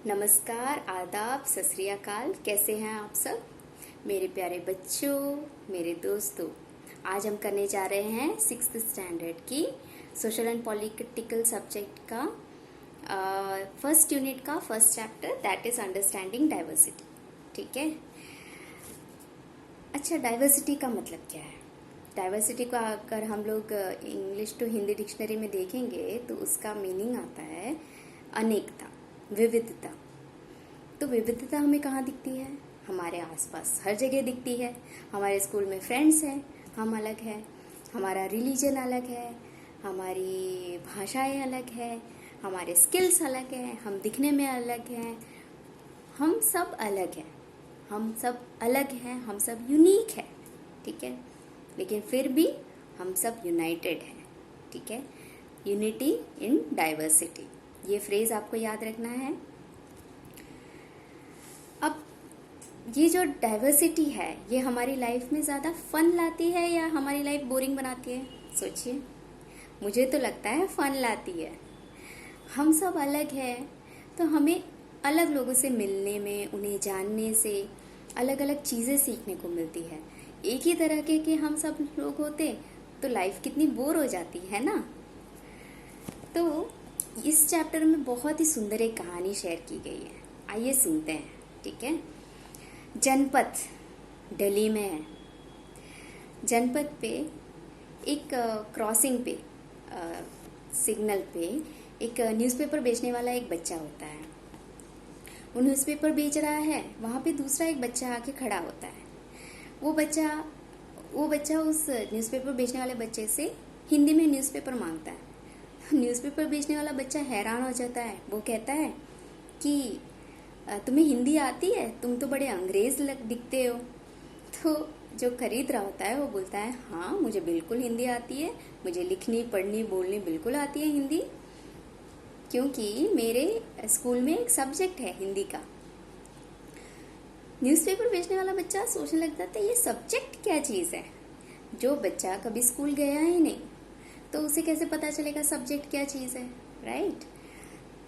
नमस्कार, आदाब, सत श्री अकाल। कैसे हैं आप सब मेरे प्यारे बच्चों, मेरे दोस्तों। आज हम करने जा रहे हैं 6th स्टैंडर्ड की सोशल एंड पॉलिटिकल सब्जेक्ट का फर्स्ट यूनिट का first chapter, that is understanding diversity. ठीक है। अच्छा, डाइवर्सिटी का मतलब क्या है? डाइवर्सिटी को अगर हम लोग इंग्लिश टू हिंदी डिक्शनरी में देखेंगे तो उसका मीनिंग आता है अनेकता, विविधता। तो विविधता हमें कहाँ दिखती है? हमारे आसपास हर जगह दिखती है। हमारे स्कूल में फ्रेंड्स हैं, हम अलग हैं। हमारा रिलीजन अलग है, हमारी भाषाएं अलग है, हमारे स्किल्स अलग हैं, हम दिखने में अलग हैं। हम सब अलग हैं, हम सब अलग हैं, हम सब यूनिक है। ठीक है। लेकिन फिर भी हम सब यूनाइटेड हैं। ठीक है। यूनिटी इन डाइवर्सिटी, ये फ्रेज आपको याद रखना है। अब ये जो डाइवर्सिटी है, ये हमारी लाइफ में ज़्यादा फन लाती है या हमारी लाइफ बोरिंग बनाती है? सोचिए। मुझे तो लगता है फन लाती है। हम सब अलग हैं, तो हमें अलग लोगों से मिलने में, उन्हें जानने से अलग अलग चीज़ें सीखने को मिलती है। एक ही तरह के हम सब लोग होते तो लाइफ कितनी बोर हो जाती है ना। तो इस चैप्टर में बहुत ही सुंदर एक कहानी शेयर की गई है, आइए सुनते हैं। ठीक है। जनपद दिल्ली में है। जनपद पे एक क्रॉसिंग पे, सिग्नल पे एक न्यूज़पेपर बेचने वाला एक बच्चा होता है। वो न्यूज़पेपर बेच रहा है, वहाँ पे दूसरा एक बच्चा आके खड़ा होता है। वो बच्चा उस न्यूज़पेपर बेचने वाले बच्चे से हिंदी में न्यूज़पेपर मांगता है। न्यूज़पेपर बेचने वाला बच्चा हैरान हो जाता है। वो कहता है कि तुम्हें हिंदी आती है? तुम तो बड़े अंग्रेज दिखते हो। तो जो खरीद रहा होता है वो बोलता है, हाँ मुझे बिल्कुल हिंदी आती है, मुझे लिखनी पढ़नी बोलनी बिल्कुल आती है हिंदी, क्योंकि मेरे स्कूल में एक सब्जेक्ट है हिंदी का। न्यूज़पेपर बेचने वाला बच्चा सोचने लगता था, ये सब्जेक्ट क्या चीज़ है? जो बच्चा कभी स्कूल गया ही नहीं, तो उसे कैसे पता चलेगा सब्जेक्ट क्या चीज़ है, राइट?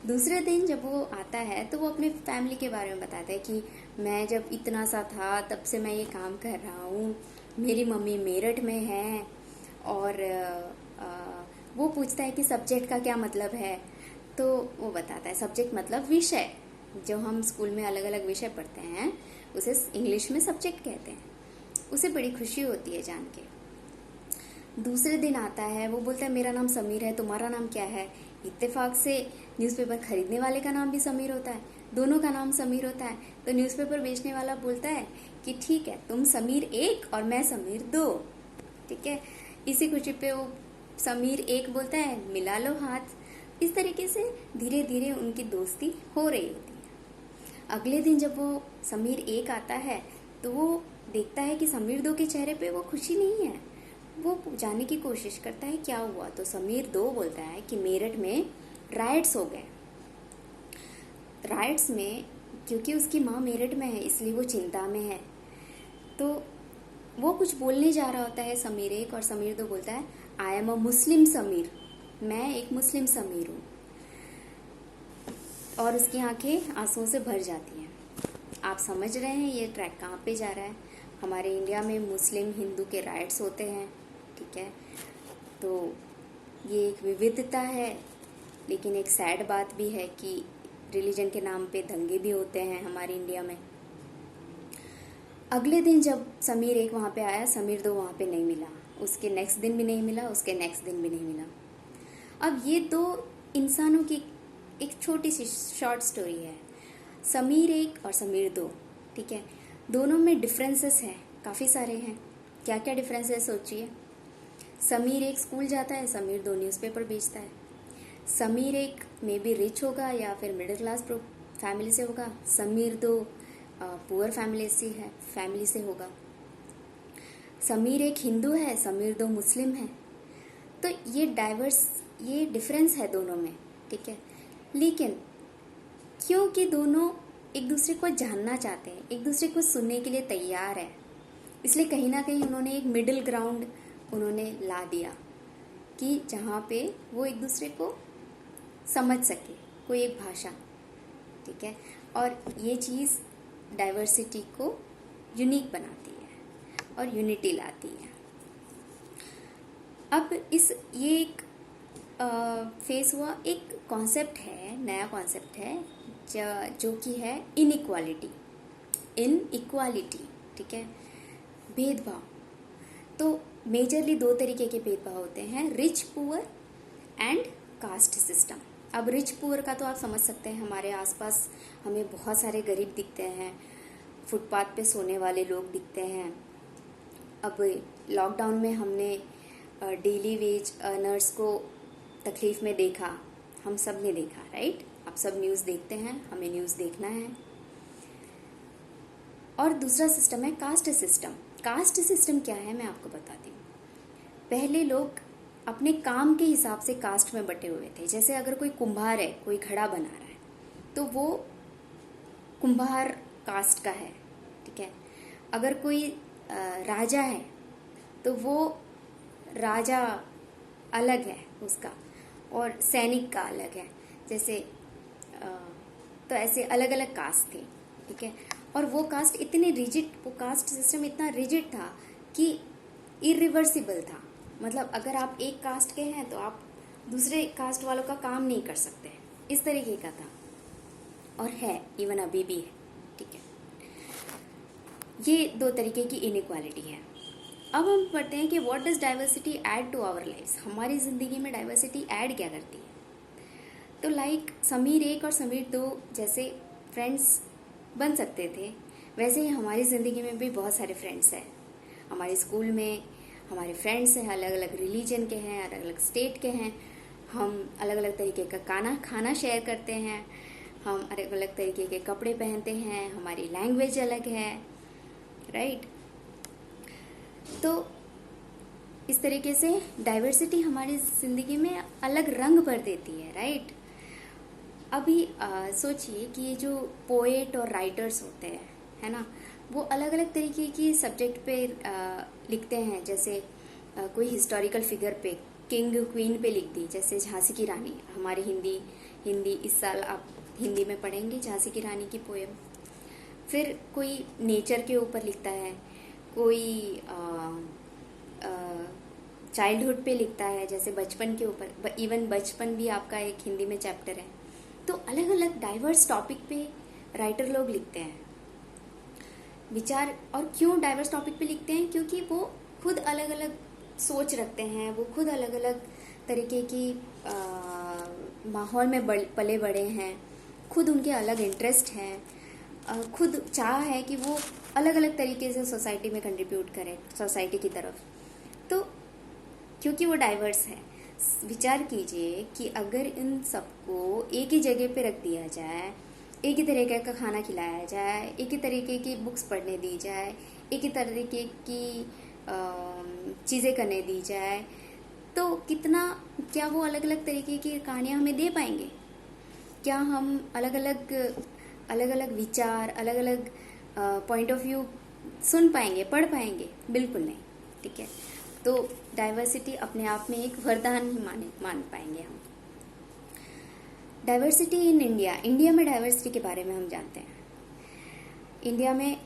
दूसरे दिन जब वो आता है तो वो अपने फैमिली के बारे में बताता है कि मैं जब इतना सा था तब से मैं ये काम कर रहा हूँ, मेरी मम्मी मेरठ में है। और वो पूछता है कि सब्जेक्ट का क्या मतलब है? तो वो बताता है सब्जेक्ट मतलब विषय। जो हम स्कूल में अलग अलग विषय पढ़ते हैं उसे इंग्लिश में सब्जेक्ट कहते हैं। उसे बड़ी खुशी होती है जान के। दूसरे दिन आता है, वो बोलता है मेरा नाम समीर है, तुम्हारा नाम क्या है? इत्तेफाक से न्यूज़पेपर खरीदने वाले का नाम भी समीर होता है, दोनों का नाम समीर होता है। तो न्यूज़पेपर बेचने वाला बोलता है कि ठीक है, तुम समीर 1 और मैं समीर 2। ठीक है। इसी खुशी पे वो समीर 1 बोलता है मिला लो हाथ। इस तरीके से धीरे धीरे उनकी दोस्ती हो रही होती है। अगले दिन जब वो समीर 1 आता है तो वो देखता है कि समीर 2 के चेहरे पे वो खुशी नहीं है। वो जानने की कोशिश करता है क्या हुआ। तो समीर 2 बोलता है कि मेरठ में राइट्स हो गए। राइट्स में, क्योंकि उसकी माँ मेरठ में है इसलिए वो चिंता में है। तो वो कुछ बोलने जा रहा होता है समीर 1, और समीर 2 बोलता है आई एम अ मुस्लिम समीर, मैं एक मुस्लिम समीर हूँ। और उसकी आंखें आंसुओं से भर जाती हैं। आप समझ रहे हैं ये ट्रैक कहाँ पे जा रहा है? हमारे इंडिया में मुस्लिम हिंदू के राइट्स होते हैं। ठीक है। तो ये एक विविधता है, लेकिन एक सैड बात भी है कि रिलीजन के नाम पे दंगे भी होते हैं हमारे इंडिया में। अगले दिन जब समीर 1 वहाँ पे आया, समीर 2 वहाँ पे नहीं मिला। उसके नेक्स्ट दिन भी नहीं मिला, उसके नेक्स्ट दिन भी नहीं मिला। अब ये 2 इंसानों की एक छोटी सी शॉर्ट स्टोरी है, समीर 1 और समीर 2। ठीक है। दोनों में डिफरेंसेस हैं, काफ़ी सारे हैं। क्या क्या डिफरेंसेस सोचिए। समीर 1 स्कूल जाता है, समीर 2 न्यूज़पेपर बेचता है। समीर 1 मे बी रिच होगा या फिर मिडिल क्लास फैमिली से होगा, समीर 2 पुअर फैमिली से होगा। समीर 1 हिंदू है, समीर 2 मुस्लिम है। तो ये डिफरेंस है दोनों में। ठीक है। लेकिन क्योंकि दोनों एक दूसरे को जानना चाहते हैं, एक दूसरे को सुनने के लिए तैयार है, इसलिए कहीं ना कहीं उन्होंने एक मिडिल ग्राउंड उन्होंने ला दिया कि जहाँ पे वो एक दूसरे को समझ सके, कोई एक भाषा। ठीक है। और ये चीज़ डाइवर्सिटी को यूनिक बनाती है और यूनिटी लाती है। अब ये एक फेस हुआ, एक कॉन्सेप्ट है, नया कॉन्सेप्ट है जो कि है इनइक्वालिटी, ठीक है, भेदभाव। तो मेजरली दो तरीके के भेदभाव होते हैं, rich poor and caste system. अब रिच पुअर का तो आप समझ सकते हैं, हमारे आसपास हमें बहुत सारे गरीब दिखते हैं, फुटपाथ पे सोने वाले लोग दिखते हैं। अब लॉकडाउन में हमने डेली वेज अर्नर्स को तकलीफ में देखा, हम सब ने देखा, राइट। आप सब न्यूज़ देखते हैं, हमें न्यूज़ देखना है। और दूसरा सिस्टम है कास्ट सिस्टम। कास्ट सिस्टम क्या है मैं आपको बताती हूँ। पहले लोग अपने काम के हिसाब से कास्ट में बटे हुए थे। जैसे अगर कोई कुम्हार है, कोई घड़ा बना रहा है, तो वो कुम्हार कास्ट का है, ठीक है। अगर कोई राजा है तो वो राजा अलग है उसका, और सैनिक का अलग है। जैसे तो ऐसे अलग अलग कास्ट थे, ठीक है। और वो कास्ट इतने रिजिड, वो कास्ट सिस्टम इतना रिजिड था कि इरिवर्सिबल था। मतलब अगर आप एक कास्ट के हैं तो आप दूसरे कास्ट वालों का काम नहीं कर सकते, इस तरीके का था, और है, इवन अभी भी है, ठीक है। ये दो तरीके की इनइक्वालिटी है। अब हम पढ़ते हैं कि what does diversity add to our lifes. हमारी ज़िंदगी में डाइवर्सिटी ऐड क्या करती है। तो लाइक समीर 1 और समीर 2 जैसे फ्रेंड्स बन सकते थे, वैसे ही हमारी ज़िंदगी में भी बहुत सारे फ्रेंड्स हैं। हमारे स्कूल में हमारे फ्रेंड्स हैं, अलग अलग रिलीजन के हैं, अलग अलग स्टेट के हैं। हम अलग अलग तरीके का खाना शेयर करते हैं, हम अलग अलग तरीके के कपड़े पहनते हैं, हमारी लैंग्वेज अलग है, राइट। तो इस तरीके से डाइवर्सिटी हमारी ज़िंदगी में अलग रंग भर देती है, राइट। अभी सोचिए कि ये जो पोएट और राइटर्स होते हैं, है ना, वो अलग अलग तरीके की सब्जेक्ट पे लिखते हैं। जैसे कोई हिस्टोरिकल फिगर पे, किंग क्वीन पे लिख दी, जैसे झांसी की रानी। हमारे हिंदी इस साल आप हिंदी में पढ़ेंगे झांसी की रानी की पोएम। फिर कोई नेचर के ऊपर लिखता है, कोई चाइल्डहुड पे लिखता है, जैसे बचपन के ऊपर। इवन बचपन भी आपका एक हिंदी में चैप्टर है। तो अलग अलग डाइवर्स टॉपिक पे राइटर लोग लिखते हैं विचार। और क्यों डाइवर्स टॉपिक पे लिखते हैं? क्योंकि वो खुद अलग अलग सोच रखते हैं, वो खुद अलग अलग तरीके की माहौल में पले बड़े हैं, खुद उनके अलग इंटरेस्ट हैं, खुद चाह है कि वो अलग अलग तरीके से सोसाइटी में कंट्रीब्यूट करें, सोसाइटी की तरफ। तो क्योंकि वो डाइवर्स है, विचार कीजिए कि अगर इन सबको एक ही जगह पे रख दिया जाए, एक ही तरीके का खाना खिलाया जाए, एक ही तरीके की बुक्स पढ़ने दी जाए, एक ही तरीके की चीज़ें करने दी जाए, तो क्या वो अलग अलग तरीके की कहानियाँ हमें दे पाएंगे? क्या हम अलग अलग विचार, अलग अलग पॉइंट ऑफ व्यू सुन पाएंगे, पढ़ पाएंगे? बिल्कुल नहीं, ठीक है। तो डाइवर्सिटी अपने आप में एक वरदान ही मान पाएंगे हम। डाइवर्सिटी इन इंडिया में डाइवर्सिटी के बारे में हम जानते हैं। इंडिया में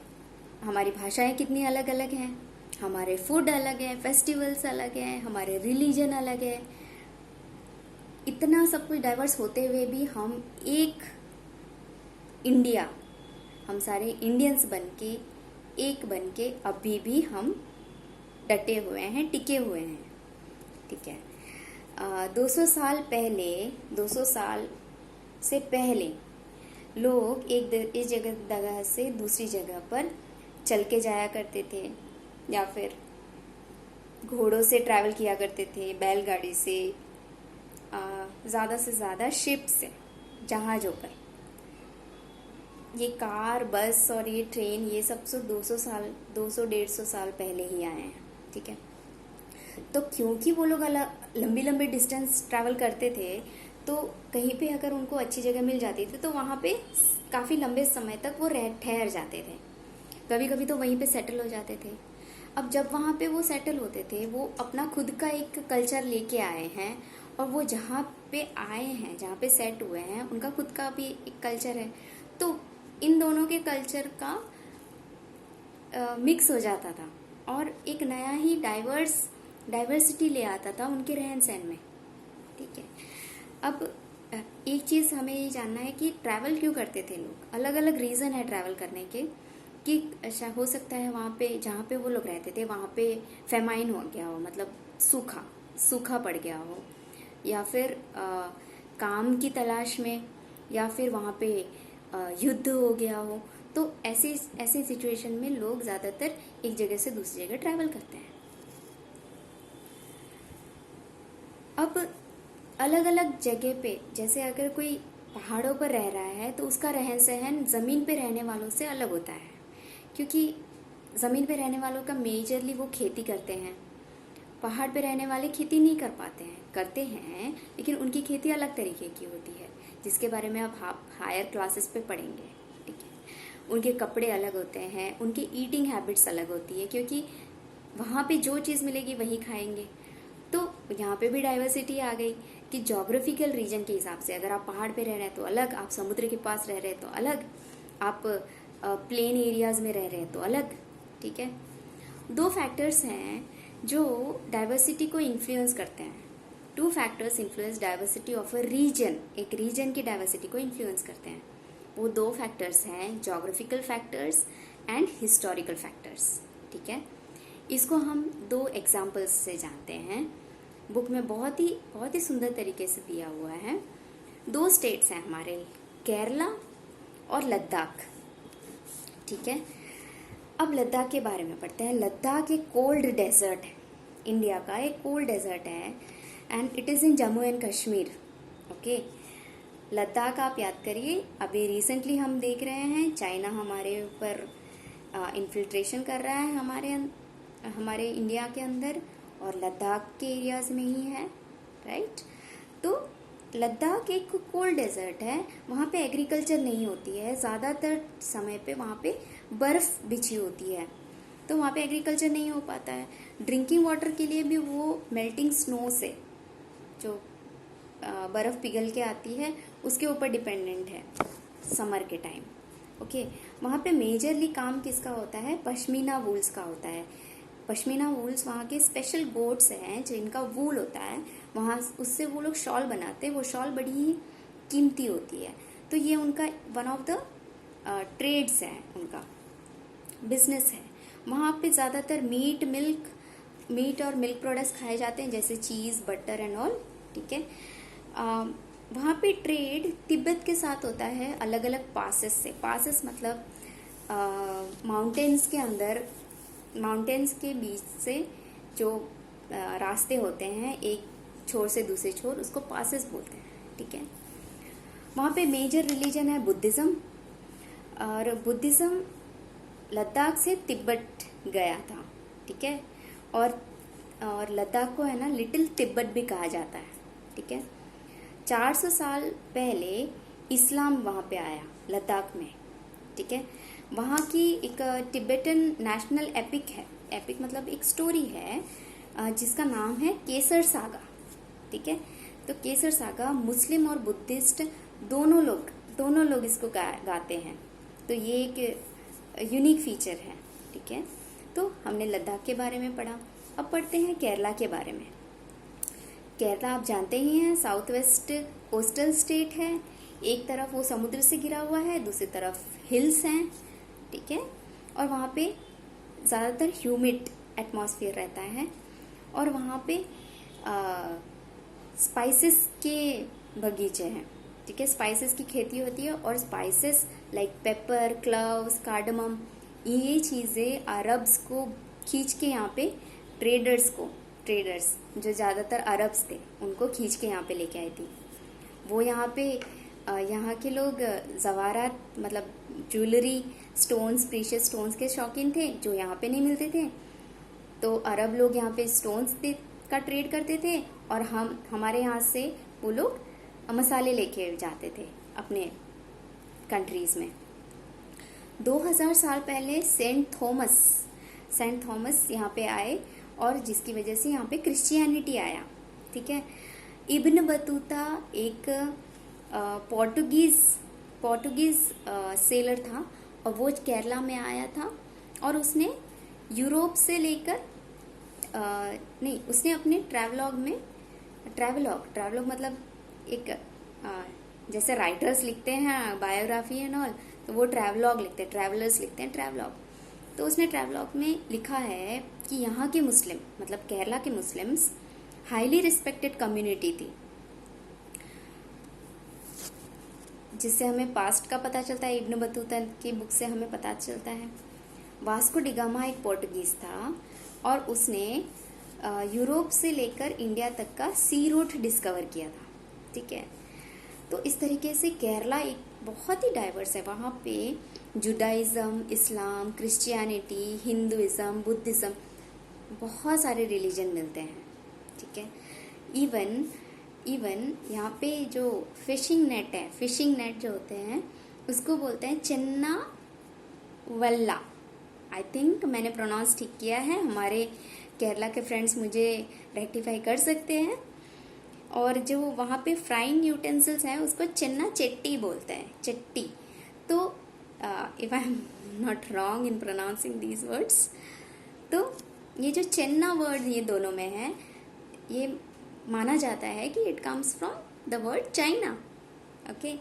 हमारी भाषाएं कितनी अलग अलग हैं, हमारे फूड अलग है, फेस्टिवल्स अलग हैं, हमारे रिलीजन अलग है। इतना सब कुछ डाइवर्स होते हुए भी हम एक इंडिया, हम सारे इंडियंस एक बन के अभी भी हम डटे हुए हैं, टिके हुए हैं, ठीक है। 200 साल से पहले लोग एक जगह से दूसरी जगह पर चल के जाया करते थे, या फिर घोड़ों से ट्रैवल किया करते थे, बैलगाड़ी से, ज़्यादा से ज़्यादा शिप से, जहाज़ों पर। ये कार, बस और ये ट्रेन, ये सब 200-150 साल पहले ही आए हैं, ठीक है। तो क्योंकि वो लोग लंबी डिस्टेंस ट्रैवल करते थे, तो कहीं पे अगर उनको अच्छी जगह मिल जाती थी तो वहाँ पे काफ़ी लंबे समय तक वो ठहर जाते थे। कभी कभी तो वहीं पे सेटल हो जाते थे। अब जब वहाँ पे वो सेटल होते थे, वो अपना खुद का एक कल्चर लेके आए हैं, और वो जहाँ पे आए हैं, जहाँ पे सेट हुए हैं, उनका खुद का भी एक कल्चर है। तो इन दोनों के कल्चर का मिक्स हो जाता था और एक नया ही डाइवर्सिटी ले आता था उनके रहन सहन में। ठीक है, अब एक चीज़ हमें ये जानना है कि ट्रैवल क्यों करते थे लोग। अलग अलग रीज़न है ट्रैवल करने के, कि हो सकता है वहाँ पे जहाँ पे वो लोग रहते थे वहाँ पे फेमाइन हो गया हो, मतलब सूखा पड़ गया हो, या फिर काम की तलाश में, या फिर वहाँ पे युद्ध हो गया हो। तो ऐसे सिचुएशन में लोग ज़्यादातर एक जगह से दूसरी जगह ट्रैवल करते हैं। अब अलग अलग जगह पे, जैसे अगर कोई पहाड़ों पर रह रहा है तो उसका रहन सहन ज़मीन पे रहने वालों से अलग होता है, क्योंकि ज़मीन पे रहने वालों का मेजरली वो खेती करते हैं। पहाड़ पे रहने वाले खेती नहीं कर पाते हैं, करते हैं लेकिन उनकी खेती अलग तरीके की होती है, जिसके बारे में आप हायर क्लासेस पे पढ़ेंगे। ठीक है, उनके कपड़े अलग होते हैं, उनकी ईटिंग हैबिट्स अलग होती है, क्योंकि वहाँ पे जो चीज़ मिलेगी वही खाएंगे। तो यहाँ पे भी डाइवर्सिटी आ गई कि जोग्राफिकल रीजन के हिसाब से, अगर आप पहाड़ पे रह रहे हैं तो अलग, आप समुद्र के पास रह रहे हैं तो अलग, आप प्लेन एरियाज में रह रहे हैं तो अलग। ठीक है, दो फैक्टर्स हैं जो डाइवर्सिटी को इन्फ्लुएंस करते हैं। Two factors influence diversity of a region, एक रीजन की डाइवर्सिटी को इन्फ्लुएंस करते हैं। वो दो फैक्टर्स हैं, geographical factors and historical factors. ठीक है, इसको हम दो एग्जाम्पल्स से जानते हैं। बुक में बहुत ही सुंदर तरीके से दिया हुआ है। दो स्टेट्स हैं हमारे, केरला और लद्दाख। ठीक है, अब लद्दाख के बारे में पढ़ते हैं। लद्दाख एक कोल्ड डेजर्ट है, इंडिया का एक कोल्ड डेजर्ट है, and it is in Jammu and Kashmir. Okay, Ladakh आप याद करिए, अभी रिसेंटली हम देख रहे हैं चाइना हमारे ऊपर इन्फिल्ट्रेशन कर रहा है हमारे इंडिया के अंदर, और लद्दाख के एरियाज में ही है, राइट। तो लद्दाख एक कोल्ड डेजर्ट है, वहाँ पे एग्रीकल्चर नहीं होती है, ज़्यादातर समय पे वहाँ पे बर्फ़ बिछी होती है, तो वहाँ पे एग्रीकल्चर नहीं हो पाता है। ड्रिंकिंग वाटर के लिए भी वो मेल्टिंग स्नो से, जो बर्फ़ पिघल के आती है, उसके ऊपर डिपेंडेंट है समर के टाइम। ओके, वहाँ पे मेजरली काम किसका होता है, पश्मीना वूल्स का होता है। पश्मीना वूल्स वहाँ के स्पेशल गोट्स हैं जिनका वूल होता है, वहाँ उससे वो लोग शॉल बनाते हैं। वो शॉल बड़ी ही कीमती होती है, तो ये उनका वन ऑफ द ट्रेड्स है, उनका बिजनेस है। वहाँ पे ज़्यादातर मीट और मिल्क प्रोडक्ट्स खाए जाते हैं, जैसे चीज़, बटर एंड ऑल। ठीक है, वहाँ पे ट्रेड तिब्बत के साथ होता है, अलग अलग पासेस से। पासेस मतलब माउंटेन्स के बीच से जो रास्ते होते हैं एक छोर से दूसरे छोर, उसको पासेस बोलते हैं। ठीक है, वहाँ पे मेजर रिलीजन है बुद्धिज़्म, और बुद्धिज़्म लद्दाख से तिब्बत गया था। ठीक है, और लद्दाख को है ना लिटिल तिब्बत भी कहा जाता है। ठीक है, 400 साल पहले इस्लाम वहाँ पे आया लद्दाख में। ठीक है, वहाँ की एक तिब्बतन नेशनल एपिक है, एपिक मतलब एक स्टोरी है, जिसका नाम है केसर सागा। ठीक है, तो केसर सागा मुस्लिम और बुद्धिस्ट दोनों लोग इसको गाते हैं, तो ये एक यूनिक फीचर है। ठीक है, तो हमने लद्दाख के बारे में पढ़ा। अब पढ़ते हैं केरला के बारे में। केरला आप जानते ही हैं, साउथ वेस्ट कोस्टल स्टेट है। एक तरफ वो समुद्र से घिरा हुआ है, दूसरी तरफ हिल्स हैं। ठीक है, और वहाँ पे ज़्यादातर ह्यूमिड एटमॉस्फेयर रहता है, और वहाँ पे स्पाइसेस के बगीचे हैं। ठीक है, स्पाइसेस की खेती होती है, और spices like paper, cloves, cardamom, ये चीज़ें अरब्स को खींच के यहाँ पे ट्रेडर्स जो ज़्यादातर अरब्स थे उनको खींच के यहाँ पे लेके आई थी। वो यहाँ पे यहाँ के लोग जवारात मतलब ज्वेलरी, स्टोन्स, प्रीशियस स्टोन्स के शौकीन थे, जो यहाँ पे नहीं मिलते थे। तो अरब लोग यहाँ पे स्टोन्स का ट्रेड करते थे, और हमारे यहाँ से वो लोग मसाले लेके जाते थे अपने कंट्रीज़ में। 2000 साल पहले सेंट थॉमस यहाँ पे आए, और जिसकी वजह से यहाँ पे क्रिश्चियनिटी आया। ठीक है, इब्न बतूता एक पोर्टुगीज सेलर था और वो केरला में आया था और उसने यूरोप से लेकर नहीं, उसने अपने ट्रैवलॉग मतलब एक जैसे राइटर्स लिखते हैं बायोग्राफी एंड ऑल, तो वो ट्रैवलॉग लिखते हैं, ट्रैवलर्स लिखते हैं ट्रैवलॉग। तो उसने ट्रैवलॉग में लिखा है कि यहाँ के मुस्लिम मतलब केरला के मुस्लिम्स हाईली रिस्पेक्टेड कम्युनिटी थी, जिससे हमें पास्ट का पता चलता है। इब्न बतूता की बुक से हमें पता चलता है। वास्को डिगामा एक पोर्टुगीज था और उसने यूरोप से लेकर इंडिया तक का सी रूट डिस्कवर किया था। ठीक है, तो इस तरीके से केरला एक बहुत ही डाइवर्स है। वहाँ पे जुडाइज़म, इस्लाम, क्रिश्चियनिटी, हिंदुइज़म, बुद्धिज़्म, बहुत सारे रिलीजन मिलते हैं। ठीक है, इवन यहाँ पे जो फिशिंग नेट जो होते हैं उसको बोलते हैं चन्ना वल्ला। आई थिंक मैंने प्रोनाउंस ठीक किया है, हमारे केरला के फ्रेंड्स मुझे रेक्टिफाई कर सकते हैं। और जो वहाँ पे फ्राइंग यूटेंसिल्स हैं उसको चन्ना चट्टी बोलते हैं, चट्टी। तो if I am not wrong in pronouncing these words, तो ये जो चन्ना वर्ड ये दोनों में है, ये माना जाता है कि it comes from the word China. Okay,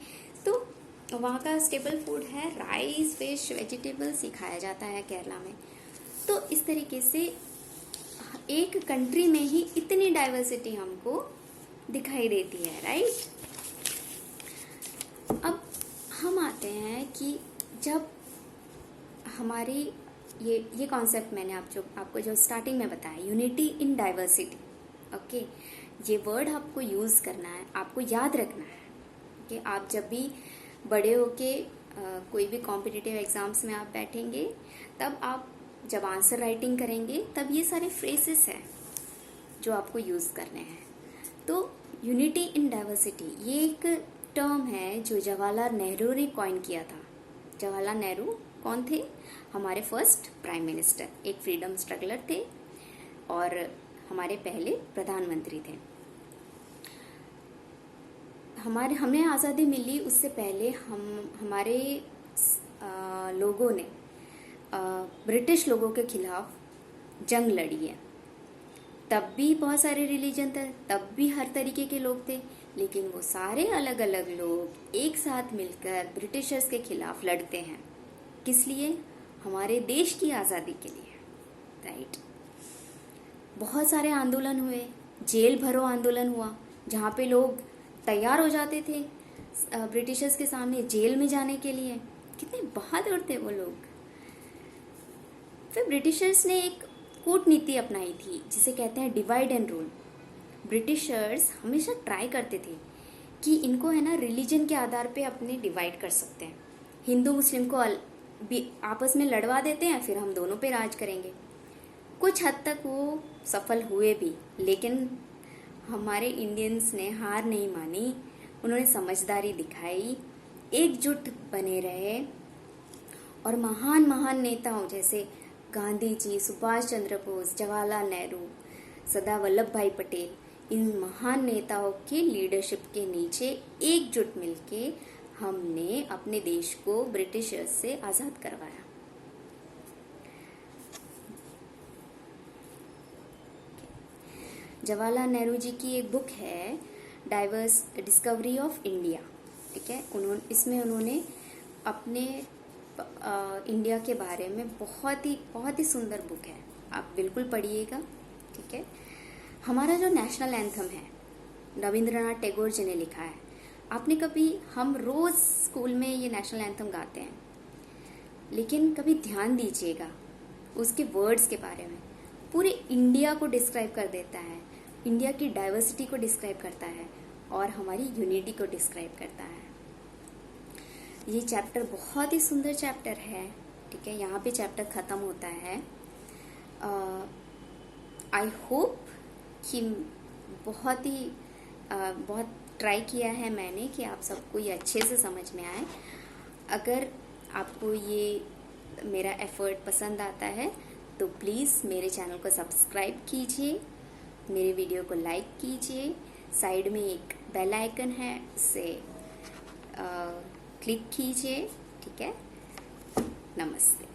तो वहाँ का स्टेपल फूड है राइस, फिश, वेजिटेबल्स ही खाया जाता है केरला में। तो इस तरीके से एक कंट्री में ही इतनी डाइवर्सिटी हमको दिखाई देती है, राइट। अब हम आते हैं कि जब हमारी ये कॉन्सेप्ट मैंने आपको जो स्टार्टिंग में बताया, यूनिटी इन डाइवर्सिटी। ओके, ये वर्ड आपको यूज़ करना है, आपको याद रखना है कि आप जब भी बड़े होके कोई भी कॉम्पिटिटिव एग्जाम्स में आप बैठेंगे, तब आप जब आंसर राइटिंग करेंगे तब ये सारे फ्रेजेस हैं जो आपको यूज़ करने हैं। तो यूनिटी इन डाइवर्सिटी ये एक टर्म है जो जवाहरलाल नेहरू ने कॉइन किया था। जवाहरलाल नेहरू कौन थे? हमारे फर्स्ट प्राइम मिनिस्टर, एक फ्रीडम स्ट्रगलर थे और हमारे पहले प्रधानमंत्री थे। हमें आज़ादी मिली उससे पहले हमारे लोगों ने ब्रिटिश लोगों के खिलाफ जंग लड़ी है। तब भी बहुत सारे रिलीजन थे, तब भी हर तरीके के लोग थे, लेकिन वो सारे अलग अलग लोग एक साथ मिलकर ब्रिटिशर्स के खिलाफ लड़ते हैं। किस लिए? हमारे देश की आज़ादी के लिए, राइट। बहुत सारे आंदोलन हुए, जेल भरो आंदोलन हुआ, जहाँ पे लोग तैयार हो जाते थे ब्रिटिशर्स के सामने जेल में जाने के लिए। कितने बहादुर थे वो लोग। फिर ब्रिटिशर्स ने एक कूटनीति अपनाई थी जिसे कहते हैं डिवाइड एंड रूल। ब्रिटिशर्स हमेशा ट्राई करते थे कि इनको है ना रिलीजन के आधार पे अपने डिवाइड कर सकते हैं। हिंदू मुस्लिम को आपस में लड़वा देते हैं, फिर हम दोनों पे राज करेंगे। कुछ हद तक वो सफल हुए भी, लेकिन हमारे इंडियंस ने हार नहीं मानी, उन्होंने समझदारी दिखाई, एकजुट बने रहे और महान महान नेताओं जैसे गांधी जी, सुभाष चंद्र बोस, जवाहरलाल नेहरू, सरदार वल्लभ भाई पटेल, इन महान नेताओं के लीडरशिप के नीचे एकजुट मिलके हमने अपने देश को ब्रिटिशर्स से आज़ाद करवाया। जवाहरलाल नेहरू जी की एक बुक है डाइवर्स डिस्कवरी ऑफ इंडिया। ठीक है, इसमें उन्होंने अपने इंडिया के बारे में बहुत ही सुंदर बुक है, आप बिल्कुल पढ़िएगा। ठीक है, हमारा जो नेशनल एंथम है रविंद्रनाथ टैगोर जी ने लिखा है। आपने कभी, हम रोज़ स्कूल में ये नेशनल एंथम गाते हैं, लेकिन कभी ध्यान दीजिएगा उसके वर्ड्स के बारे में। पूरे इंडिया को डिस्क्राइब कर देता है, इंडिया की डाइवर्सिटी को डिस्क्राइब करता है और हमारी यूनिटी को डिस्क्राइब करता है। ये चैप्टर बहुत ही सुंदर चैप्टर है। ठीक है, यहाँ पे चैप्टर ख़त्म होता है। आई होप कि बहुत ट्राई किया है मैंने कि आप सबको ये अच्छे से समझ में आए। अगर आपको ये मेरा एफर्ट पसंद आता है तो प्लीज़ मेरे चैनल को सब्सक्राइब कीजिए, मेरे वीडियो को लाइक कीजिए, साइड में एक बेल आइकन है, उसे क्लिक कीजिए। ठीक है, नमस्ते।